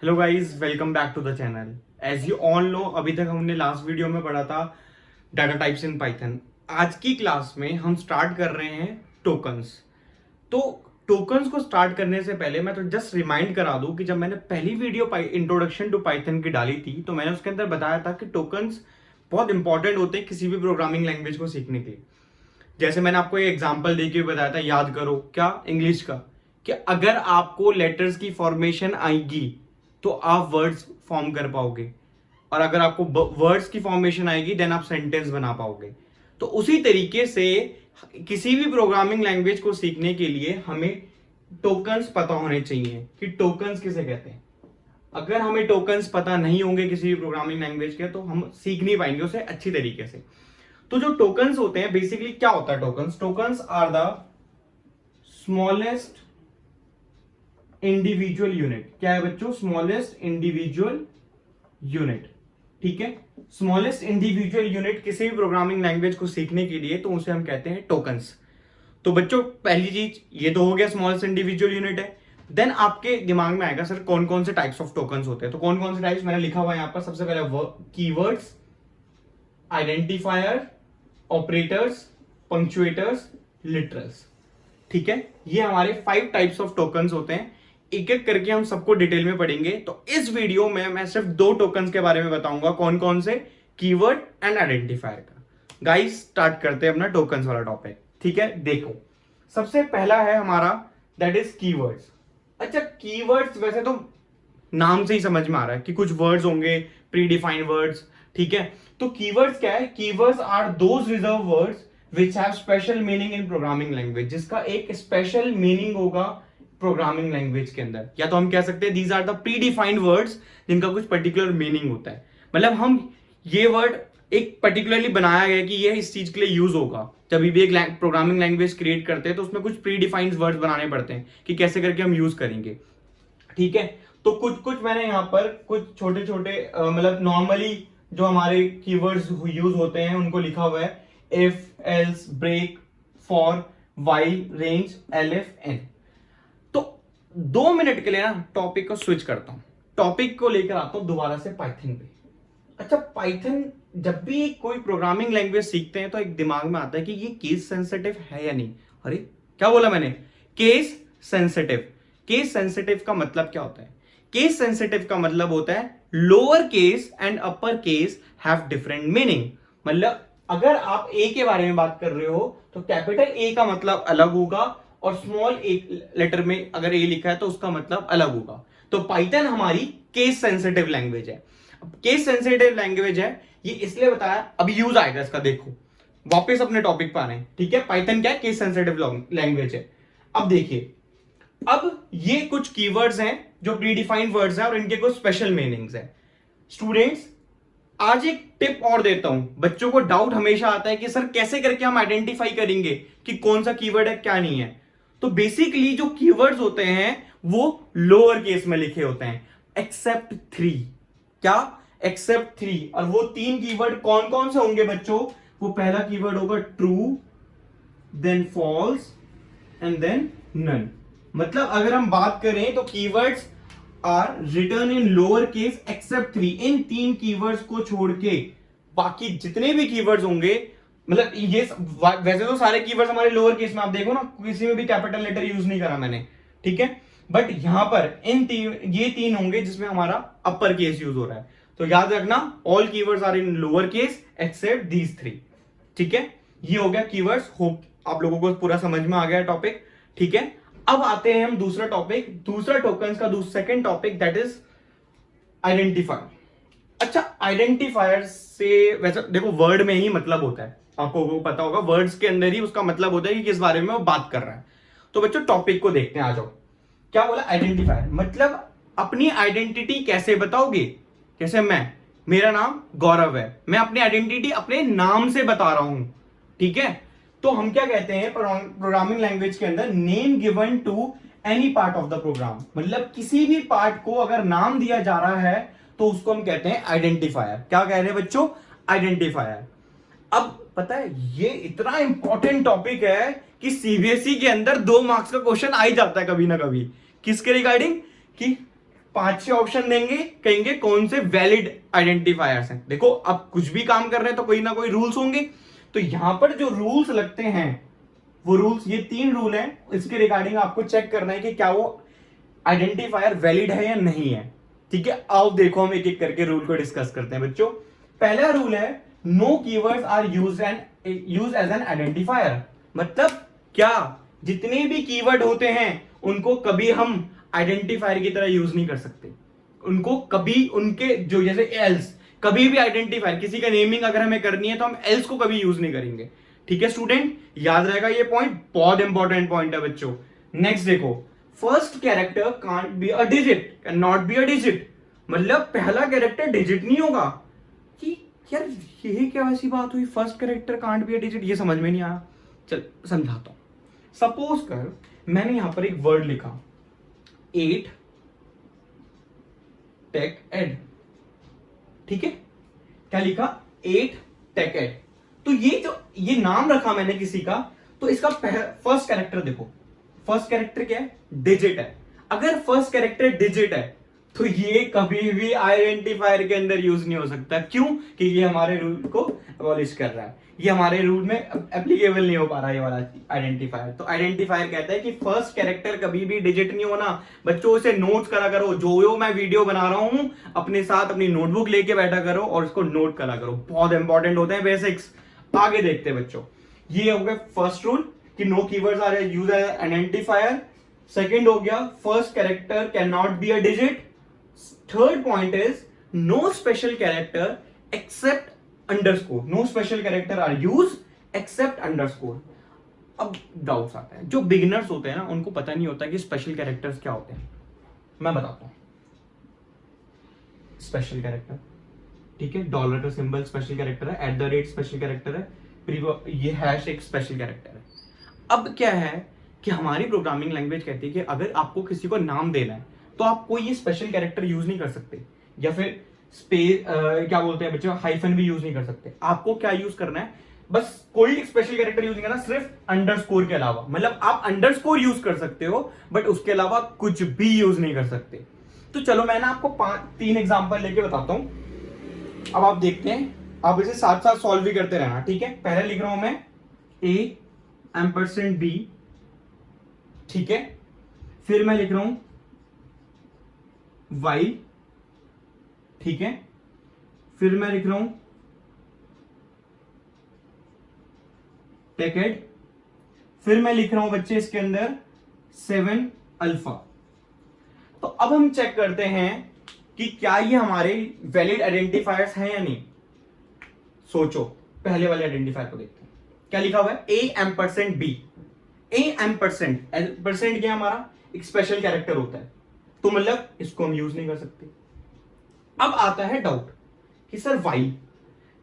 Hello guys, welcome back to the channel. As you all know, अभी तक हमने last video में पढ़ा था डाटा टाइप्स इन पाइथन। आज की क्लास में हम स्टार्ट कर रहे हैं टोकन्स। तो टोकन्स को स्टार्ट करने से पहले मैं तो जस्ट रिमाइंड करा दूं कि जब मैंने पहली वीडियो इंट्रोडक्शन टू पाइथन की डाली थी तो मैंने उसके अंदर बताया था कि टोकन्स बहुत इंपॉर्टेंट होते हैं किसी भी प्रोग्रामिंग लैंग्वेज को सीखने के लिए। जैसे मैंने आपको ये एग्जांपल देके बताया था, याद करो, क्या इंग्लिश का, कि अगर आपको लेटर्स की फॉर्मेशन आएगी तो आप वर्ड्स फॉर्म कर पाओगे, और अगर आपको वर्ड्स की फॉर्मेशन आएगी देन आप सेंटेंस बना पाओगे। तो उसी तरीके से किसी भी प्रोग्रामिंग लैंग्वेज को सीखने के लिए हमें टोकन्स पता होने चाहिए कि टोकन्स किसे कहते हैं। अगर हमें टोकन्स पता नहीं होंगे किसी भी प्रोग्रामिंग लैंग्वेज के तो हम सीख नहीं पाएंगे उसे अच्छी तरीके से। तो जो टोकन्स होते हैं, बेसिकली क्या होता है tokens are the smallest individual unit. क्या है बच्चों? Smallest individual unit. ठीक है, स्मॉलेस्ट इंडिविजुअल यूनिट किसी भी प्रोग्रामिंग लैंग्वेज को सीखने के लिए तो उसे हम कहते हैं टोकन्स। तो बच्चों पहली चीज ये तो हो गया, स्मॉलेस्ट इंडिविजुअल यूनिट है। देन आपके दिमाग में आएगा सर कौन कौन से टाइप्स ऑफ टोकन्स होते हैं। तो कौन कौन से टाइप्स मैंने लिखा हुआ है यहां पर। सबसे पहले कीवर्ड्स, आइडेंटिफायर, ऑपरेटर्स, पंक्चुएटर्स, लिटरल्स। ठीक है, ये हमारे 5 टाइप्स ऑफ टोकन्स होते हैं। एक एक करके हम सबको डिटेल में पढ़ेंगे। तो इस वीडियो में मैं सिर्फ 2 टोकन्स के बारे में बताऊंगा, कौन कौन से, कीवर्ड एंड आइडेंटिफायर का। गाइस स्टार्ट करते हैं अपना टोकन्स वाला टॉपिक। ठीक है, देखो सबसे पहला है हमारा दैट इज कीवर्ड्स। अच्छा, कीवर्ड्स वैसे तो नाम से ही समझ में आ रहा है कि कुछ वर्ड्स होंगे, प्री डिफाइंड वर्ड्स। ठीक है, तो कीवर्ड्स क्या है? Keywords are those reserve words which have special meaning in programming language. जिसका एक स्पेशल मीनिंग होगा प्रोग्रामिंग लैंग्वेज के अंदर, या तो हम कह सकते हैं these are the predefined words जिनका कुछ पर्टिकुलर मीनिंग होता है। मतलब हम ये वर्ड एक पर्टिकुलरली बनाया गया कि ये इस चीज के लिए यूज होगा। जब भी एक प्रोग्रामिंग लैंग्वेज क्रिएट करते हैं तो उसमें कुछ प्री डिफाइंड वर्ड्स बनाने पड़ते हैं कि कैसे करके हम यूज करेंगे। ठीक है, तो कुछ कुछ मैंने यहाँ पर कुछ छोटे छोटे मतलब नॉर्मली जो हमारे कीवर्ड्स यूज होते हैं उनको लिखा हुआ है। If, else, break, for, while, range, elif, and. तो 2 मिनट के लिए ना टॉपिक को स्विच करता हूं, टॉपिक को लेकर आता हूं दोबारा से पाइथन पे। अच्छा, पाइथन जब भी कोई प्रोग्रामिंग लैंग्वेज सीखते हैं तो एक दिमाग में आता है कि ये केस सेंसिटिव है या नहीं। अरे क्या बोला मैंने? Case sensitive. केस सेंसिटिव का मतलब क्या होता है? केस सेंसिटिव का मतलब होता है lower case and upper case have different meaning. मतलब अगर आप ए के बारे में बात कर रहे हो तो कैपिटल ए का मतलब अलग होगा, और स्मॉल ए लेटर में अगर ए लिखा है तो उसका मतलब अलग होगा। तो पाइथन हमारी केस सेंसिटिव लैंग्वेज है। केस सेंसिटिव लैंग्वेज है ये इसलिए बताया, अभी यूज आएगा इसका। देखो वापस अपने टॉपिक पर आ रहे हैं। ठीक है, पाइथन क्या है? केस सेंसिटिव लैंग्वेज है। अब देखिए, अब ये कुछ कीवर्ड्स हैं जो प्री डिफाइंड वर्ड्स हैं और इनके कुछ स्पेशल मीनिंग्स हैं। स्टूडेंट्स, आज एक टिप और देता हूं। बच्चों को डाउट हमेशा आता है कि सर कैसे करके हम आइडेंटिफाई करेंगे कि कौन सा कीवर्ड है क्या नहीं है। तो बेसिकली जो कीवर्ड्स होते हैं वो लोअर केस में लिखे होते हैं, एक्सेप्ट 3। क्या? एक्सेप्ट 3। और वो 3 कीवर्ड कौन कौन से होंगे बच्चों? वो पहला कीवर्ड होगा true, then false and then none. मतलब अगर हम बात करें तो keywords are written in lower case except 3। इन 3 कीवर्ड्स को छोड़ के बाकी जितने भी कीवर्ड्स होंगे, मतलब ये वैसे तो सारे कीवर्ड्स हमारे लोअर केस में, आप देखो ना किसी में भी कैपिटल लेटर यूज नहीं करा मैंने। ठीक है, बट यहां पर ये 3 होंगे जिसमें हमारा अपर केस यूज हो रहा है। तो याद रखना, all keywords are in lower case except these 3। ठीक है, ये हो गया कीवर्ड्स। होप आप लोगों को पूरा समझ में आ गया टॉपिक। ठीक है, अब आते हैं हम दूसरा टॉपिक, दूसरा टोकन्स का second topic that is identifier. अच्छा, आइडेंटिफायर से वैसे देखो वर्ड में ही मतलब होता है, आपको पता होगा वर्ड्स के अंदर ही उसका मतलब होता है कि किस बारे में वो बात कर रहा है। तो बच्चों टॉपिक को देखते हैं, आ जाओ। क्या बोला? आइडेंटिफायर मतलब अपनी आइडेंटिटी कैसे बताओगे। जैसे मेरा नाम गौरव है, मैं अपनी आइडेंटिटी अपने नाम से बता रहा हूं। ठीक है, तो हम क्या कहते हैं प्रोग्रामिंग लैंग्वेज के अंदर? Name given to any part of the program. मतलब किसी भी पार्ट को अगर नाम दिया जा रहा है तो उसको हम कहते हैं आइडेंटिफायर। क्या कह रहे हैं बच्चों? आइडेंटिफायर। अब पता है ये इतना इंपॉर्टेंट टॉपिक है कि सीबीएसई के अंदर 2 मार्क्स का क्वेश्चन आ ही जाता है कभी ना कभी। किसके रिगार्डिंग? कि 5-6 ऑप्शन देंगे, कहेंगे कौन से वैलिड आइडेंटिफायर्स हैं। देखो अब कुछ भी काम कर रहे हैं तो कोई ना कोई रूल्स होंगे, तो यहां पर जो रूल्स लगते हैं वो रूल्स, ये 3 रूल हैं, इसके रिगार्डिंग आपको चेक करना है कि क्या वो आइडेंटिफायर वैलिड है या नहीं है। ठीक है, आओ देखो हम एक एक करके रूल को डिस्कस करते हैं बच्चों। पहला रूल है no keywords are use as an identifier. मतलब क्या, जितने भी कीवर्ड होते हैं उनको कभी हम आइडेंटिफायर की तरह यूज नहीं कर सकते। उनको कभी उनके जो जैसे एल्स, कभी भी आइडेंटिफायर, किसी का नेमिंग अगर हमें करनी है तो हम एल्स को कभी यूज नहीं करेंगे। ठीक है स्टूडेंट, याद रहेगा ये पॉइंट, बहुत इंपॉर्टेंट पॉइंट है बच्चों। नेक्स्ट देखो, first character can't be a digit, can not be a digit. मतलब पहला कैरेक्टर डिजिट नहीं होगा। कि यार ये क्या ऐसी बात हुई, first character can't be a digit, ये समझ में नहीं आया। चल समझाता हूं। सपोज कर मैंने यहां पर एक वर्ड लिखा 8 टेक एड। ठीक है, क्या लिखा, 8 टेक एड। तो ये नाम रखा मैंने किसी का, तो इसका फर्स्ट कैरेक्टर देखो, फर्स्ट कैरेक्टर क्या है, डिजिट है। अगर फर्स्ट कैरेक्टर डिजिट है तो ये कभी भी आइडेंटिफायर के अंदर यूज नहीं हो सकता। क्यों? कि ये हमारे रूल को अबॉलिश कर रहा है, ये हमारे रूल में एप्लीकेबल नहीं हो पा रहा है ये वाला आइडेंटिफायर। तो आइडेंटिफायर कहता है कि फर्स्ट कैरेक्टर कभी भी डिजिट नहीं होना। बच्चों इसे नोट्स करा करो, जो मैं वीडियो बना रहा हूं अपने साथ अपनी नोटबुक लेके बैठा करो और इसको नोट करा करो, बहुत इंपॉर्टेंट होते हैं बेसिक्स। आगे देखते हैं बच्चों, ये हो गया फर्स्ट रूल कि no keywords are used as identifier. Second हो गया first character cannot be a digit. Third point is no special character except underscore, no special character are use except underscore. अब doubts आते हैं, जो beginners होते हैं ना उनको पता नहीं होता कि स्पेशल कैरेक्टर्स क्या होते हैं। मैं बताता हूं। स्पेशल कैरेक्टर, ठीक है, डॉलर का सिंबल स्पेशल कैरेक्टर है, at the rate special character है, ये हैश एक स्पेशल कैरेक्टर है। अब क्या है कि हमारी प्रोग्रामिंग लैंग्वेज कहती है कि अगर आपको किसी को नाम देना है तो आप कोई ये स्पेशल कैरेक्टर यूज नहीं कर सकते, या फिर स्पेस क्या बोलते हैं बच्चों, हाइफन भी यूज नहीं कर सकते। आपको क्या यूज करना है, बस कोई स्पेशल कैरेक्टर यूज नहीं करना, सिर्फ अंडरस्कोर के अलावा। मतलब आप अंडरस्कोर यूज कर सकते हो बट उसके अलावा कुछ भी यूज नहीं कर सकते। तो चलो मैं ना आपको 3 एग्जांपल लेके बताता हूं। अब आप देखते हैं, आप इसे साथ साथ सॉल्व भी करते रहना। ठीक है, पहले लिख रहा हूं मैं a%b, ठीक है, फिर मैं लिख रहा हूं y, ठीक है, फिर मैं लिख रहा हूं टेकेड, फिर मैं लिख रहा हूं बच्चे इसके अंदर 7 अल्फा। तो अब हम चेक करते हैं कि क्या ये हमारे वैलिड आइडेंटिफायर्स हैं या नहीं। सोचो, पहले वाले आइडेंटिफायर को देखते हैं, क्या लिखा हुआ है, a&b। a&% क्या हमारा एक स्पेशल कैरेक्टर होता है, तो मतलब इसको हम यूज नहीं कर सकते। अब आता है डाउट कि सर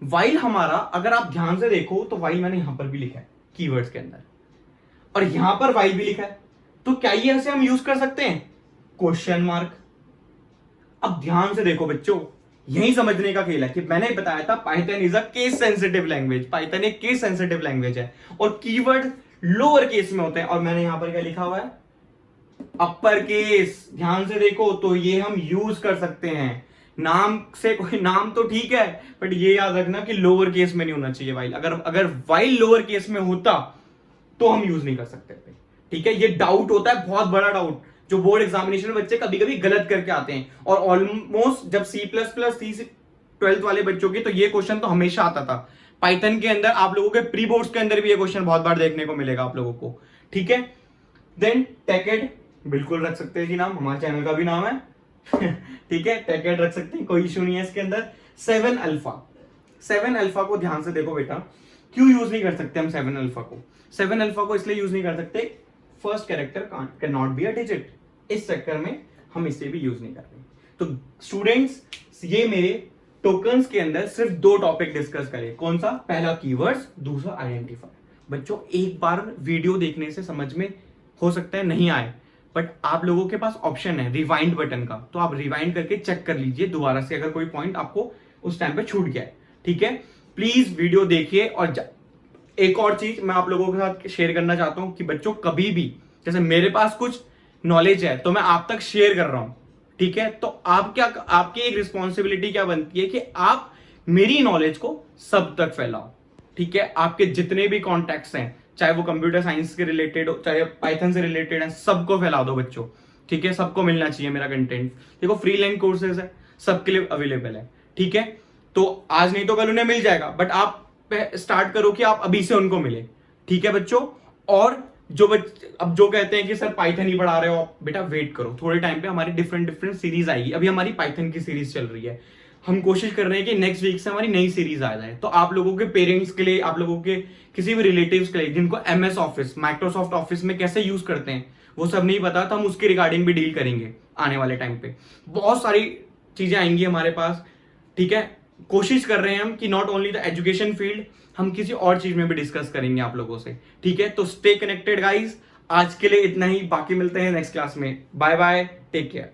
वाइल हमारा, अगर आप ध्यान से देखो तो वाइल मैंने यहां पर भी लिखा है कीवर्ड्स के अंदर, और यहां पर वाइल भी लिखा है, तो क्या ये ऐसे हम यूज कर सकते हैं, क्वेश्चन मार्क। अब ध्यान से देखो बच्चों, यही समझने का खेल है कि मैंने बताया था Python is a case sensitive language. Python एक केस सेंसिटिव लैंग्वेज है और कीवर्ड लोअर केस में होते हैं, और मैंने यहां पर क्या लिखा हुआ है, अपर केस। ध्यान से देखो तो ये हम यूज कर सकते हैं। नाम से कोई नाम तो ठीक है, बट ये याद रखना कि लोअर केस में नहीं होना चाहिए वाइल। अगर वाइल लोअर केस में होता तो हम यूज नहीं कर सकते थे। ठीक है, ये डाउट होता है, बहुत बड़ा डाउट, जो बोर्ड एग्जामिनेशन में बच्चे कभी कभी गलत करके आते हैं। और ऑलमोस्ट जब C++ थी 12th वाले बच्चों की, तो ये क्वेश्चन तो हमेशा आता था। पाइथन के अंदर आप लोगों के प्री बोर्ड्स के अंदर भी ये क्वेश्चन बहुत बार देखने को मिलेगा आप लोगों को। ठीक है, देन टेकेड बिल्कुल रख सकते हैं जी, नाम हमारे चैनल का भी नाम है। ठीक है, टेकेड रख सकते हैं, कोई इशू नहीं है इसके अंदर। 7 अल्फा को ध्यान से देखो बेटा, क्यों यूज नहीं कर सकते हम 7 अल्फा को। 7 अल्फा को इसलिए यूज नहीं कर सकते, first character cannot be a digit, इस चक्कर में हम इसे भी यूज नहीं कर रहे। तो स्टूडेंट्स, ये मेरे टोकन्स के अंदर सिर्फ 2 टॉपिक डिस्कस करें। कौन सा, पहला कीवर्ड्स, दूसरा आइडेंटिफायर। बच्चों एक बार वीडियो देखने से समझ में हो सकता है नहीं आए, बट आप लोगों के पास ऑप्शन है रिवाइंड बटन का, तो आप रिवाइंड करके चेक कर लीजिए दोबारा से अगर कोई पॉइंट आपको उस टाइम पे छूट गया है। ठीक है, प्लीज वीडियो देखिए। और एक और चीज मैं आप लोगों के साथ शेयर करना चाहता हूं कि बच्चों कभी भी, जैसे मेरे पास कुछ नॉलेज है तो मैं आप तक शेयर कर रहा हूं, ठीक है, तो आपकी एक रिस्पॉन्सिबिलिटी क्या बनती है कि आप मेरी नॉलेज को सब तक फैलाओ। ठीक है, आपके जितने भी कॉन्टेक्ट्स हैं, चाहे वो कंप्यूटर साइंस के रिलेटेड हो, चाहे पाइथन से रिलेटेड है, सबको फैला दो बच्चों। ठीक है, सबको मिलना चाहिए मेरा कंटेंट। देखो फ्री लैंग्वेज कोर्सेज है, सबके लिए अवेलेबल है। ठीक है, तो आज नहीं तो कल उन्हें मिल जाएगा, बट आप स्टार्ट करो कि आप अभी से उनको मिले। ठीक है बच्चों, और अब जो कहते हैं कि सर पाइथन ही पढ़ा रहे हो, बेटा वेट करो, थोड़े टाइम पे हमारी डिफरेंट डिफरेंट सीरीज आएगी। अभी हमारी पाइथन की सीरीज चल रही है, हम कोशिश कर रहे हैं कि नेक्स्ट वीक से हमारी नई सीरीज आ जाए। तो आप लोगों के पेरेंट्स के लिए, आप लोगों के किसी भी रिलेटिव्स के लिए जिनको MS ऑफिस, माइक्रोसॉफ्ट ऑफिस में कैसे यूज करते हैं वो सब नहीं पता, तो हम उसके रिगार्डिंग भी डील करेंगे आने वाले टाइम पे। बहुत सारी चीजें आएंगी हमारे पास। ठीक है, कोशिश कर रहे हैं हम कि not only the education field, हम किसी और चीज में भी डिस्कस करेंगे आप लोगों से। ठीक है, तो स्टे कनेक्टेड गाइस। आज के लिए इतना ही, बाकी मिलते हैं नेक्स्ट क्लास में। Bye bye, take care.